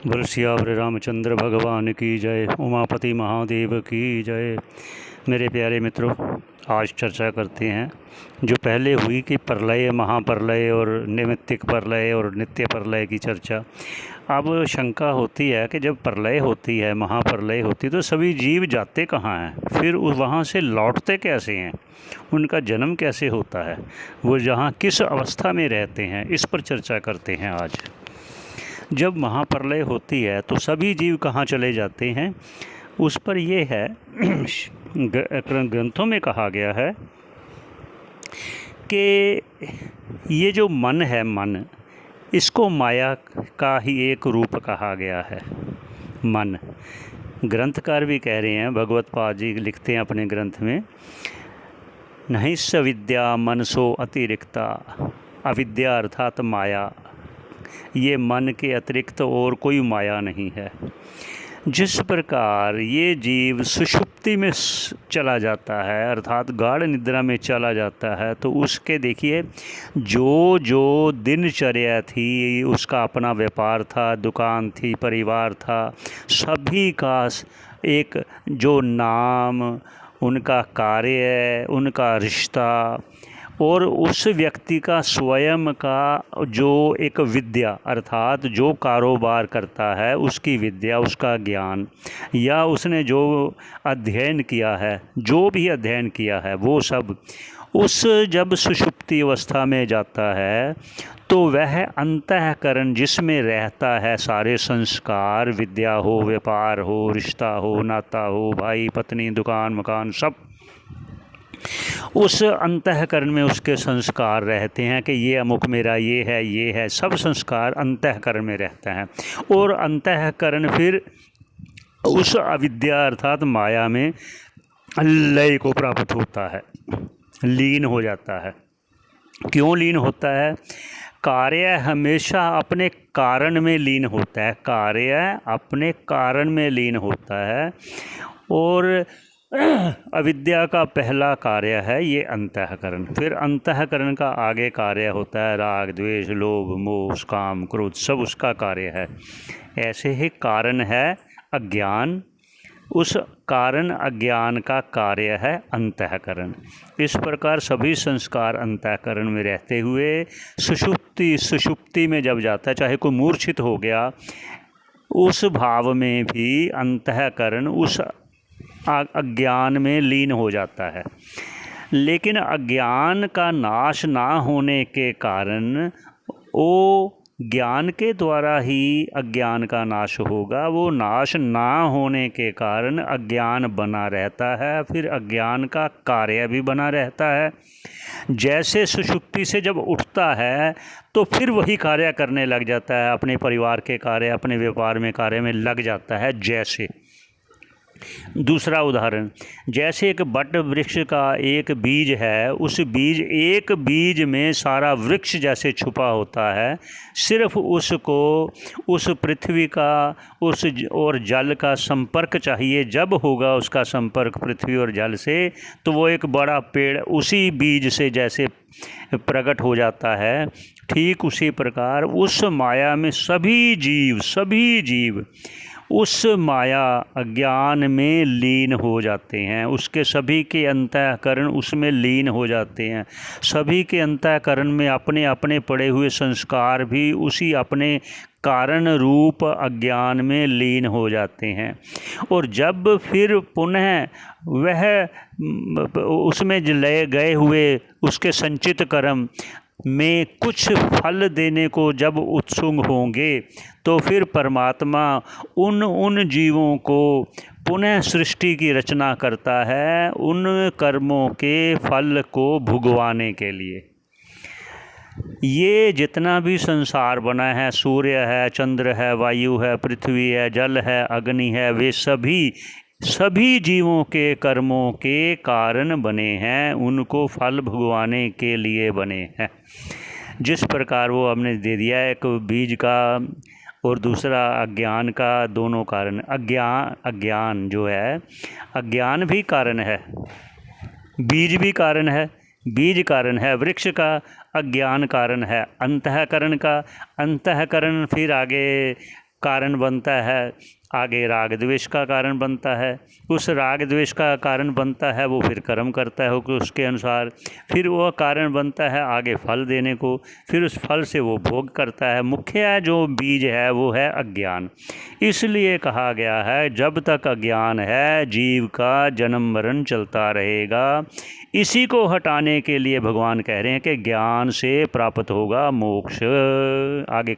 बोल सियावर रामचंद्र भगवान की जय। उमापति महादेव की जय। मेरे प्यारे मित्रों, आज चर्चा करते हैं जो पहले हुई कि प्रलय, महाप्रलय और नैमित्तिक प्रलय और नित्य प्रलय की चर्चा। अब शंका होती है कि जब प्रलय होती है, महाप्रलय होती है, तो सभी जीव जाते कहाँ हैं, फिर वहाँ से लौटते कैसे हैं, उनका जन्म कैसे होता है, वो जहाँ किस अवस्था में रहते हैं, इस पर चर्चा करते हैं आज। जब महाप्रलय होती है तो सभी जीव कहाँ चले जाते हैं, उस पर ये है ग्रंथों में कहा गया है कि ये जो मन है, मन, इसको माया का ही एक रूप कहा गया है। मन, ग्रंथकार भी कह रहे हैं, भगवत पाद जी लिखते हैं अपने ग्रंथ में, नहीं स विद्या मनसो अतिरिक्ता, अविद्या अर्थात माया, ये मन के अतिरिक्त और कोई माया नहीं है। जिस प्रकार ये जीव सुषुप्ति में चला जाता है, अर्थात गाढ़ निद्रा में चला जाता है, तो उसके देखिए जो जो दिनचर्या थी, उसका अपना व्यापार था, दुकान थी, परिवार था, सभी का एक जो नाम, उनका कार्य, उनका रिश्ता और उस व्यक्ति का स्वयं का जो एक विद्या, अर्थात जो कारोबार करता है उसकी विद्या, उसका ज्ञान, या उसने जो अध्ययन किया है, जो भी अध्ययन किया है, वो सब उस जब सुषुप्ति अवस्था में जाता है तो वह अंतःकरण जिसमें रहता है, सारे संस्कार, विद्या हो, व्यापार हो, रिश्ता हो, नाता हो, भाई पत्नी, दुकान मकान, सब उस अंतःकरण में उसके संस्कार रहते हैं कि ये अमुक मेरा ये है, सब संस्कार अंतःकरण में रहते हैं। और अंतःकरण फिर उस अविद्या अर्थात माया में लय को प्राप्त होता है, लीन हो जाता है। क्यों लीन होता है? कार्य हमेशा अपने कारण में लीन होता है, कार्य अपने कारण में लीन होता है। और अविद्या का पहला कार्य है ये अंतःकरण। फिर अंतःकरण का आगे कार्य होता है राग, द्वेष, लोभ, मोह, काम, क्रोध, सब उसका कार्य है। ऐसे ही कारण है अज्ञान, उस कारण अज्ञान का कार्य है अंतःकरण। इस प्रकार सभी संस्कार अंतःकरण में रहते हुए सुषुप्ति में जब जाता है, चाहे कोई मूर्छित हो गया, उस भाव में भी अंतःकरण उस अज्ञान में लीन हो जाता है। लेकिन अज्ञान का नाश ना होने के कारण, वो ज्ञान के द्वारा ही अज्ञान का नाश होगा, वो नाश ना होने के कारण अज्ञान बना रहता है, फिर अज्ञान का कार्य भी बना रहता है। जैसे सुषुप्ति से जब उठता है तो फिर वही कार्य करने लग जाता है, अपने परिवार के कार्य, अपने व्यापार में कार्य में लग जाता है। जैसे दूसरा उदाहरण, जैसे एक बट वृक्ष का एक बीज है, उस बीज, एक बीज में सारा वृक्ष जैसे छुपा होता है, सिर्फ उसको उस पृथ्वी का उस और जल का संपर्क चाहिए। जब होगा उसका संपर्क पृथ्वी और जल से, तो वो एक बड़ा पेड़ उसी बीज से जैसे प्रकट हो जाता है। ठीक उसी प्रकार उस माया में सभी जीव उस माया अज्ञान में लीन हो जाते हैं, उसके सभी के अंतःकरण उसमें लीन हो जाते हैं। सभी के अंतःकरण में अपने अपने पड़े हुए संस्कार भी उसी अपने कारण रूप अज्ञान में लीन हो जाते हैं। और जब फिर पुनः वह उसमें लय गए हुए उसके संचित कर्म में कुछ फल देने को जब उत्सुक होंगे, तो फिर परमात्मा उन जीवों को पुनः सृष्टि की रचना करता है, उन कर्मों के फल को भुगवाने के लिए। ये जितना भी संसार बना है, सूर्य है, चंद्र है, वायु है, पृथ्वी है, जल है, अग्नि है, वे सभी जीवों के कर्मों के कारण बने हैं, उनको फल भुगवाने के लिए बने हैं। जिस प्रकार वो हमने दे दिया, एक बीज का और दूसरा अज्ञान का, दोनों कारण। अज्ञान जो है, अज्ञान भी कारण है, बीज भी कारण है, बीज कारण है वृक्ष का, अज्ञान कारण है अंतःकरण का, अंतःकरण फिर आगे कारण बनता है, आगे राग द्वेष का कारण बनता है, उस राग द्वेष का कारण बनता है वो फिर कर्म करता है उसके अनुसार, फिर वो कारण बनता है आगे फल देने को, फिर उस फल से वो भोग करता है। मुख्य जो बीज है वो है अज्ञान। इसलिए कहा गया है जब तक अज्ञान है जीव का जन्म मरण चलता रहेगा। इसी को हटाने के लिए भगवान कह रहे हैं कि ज्ञान से प्राप्त होगा मोक्ष। आगे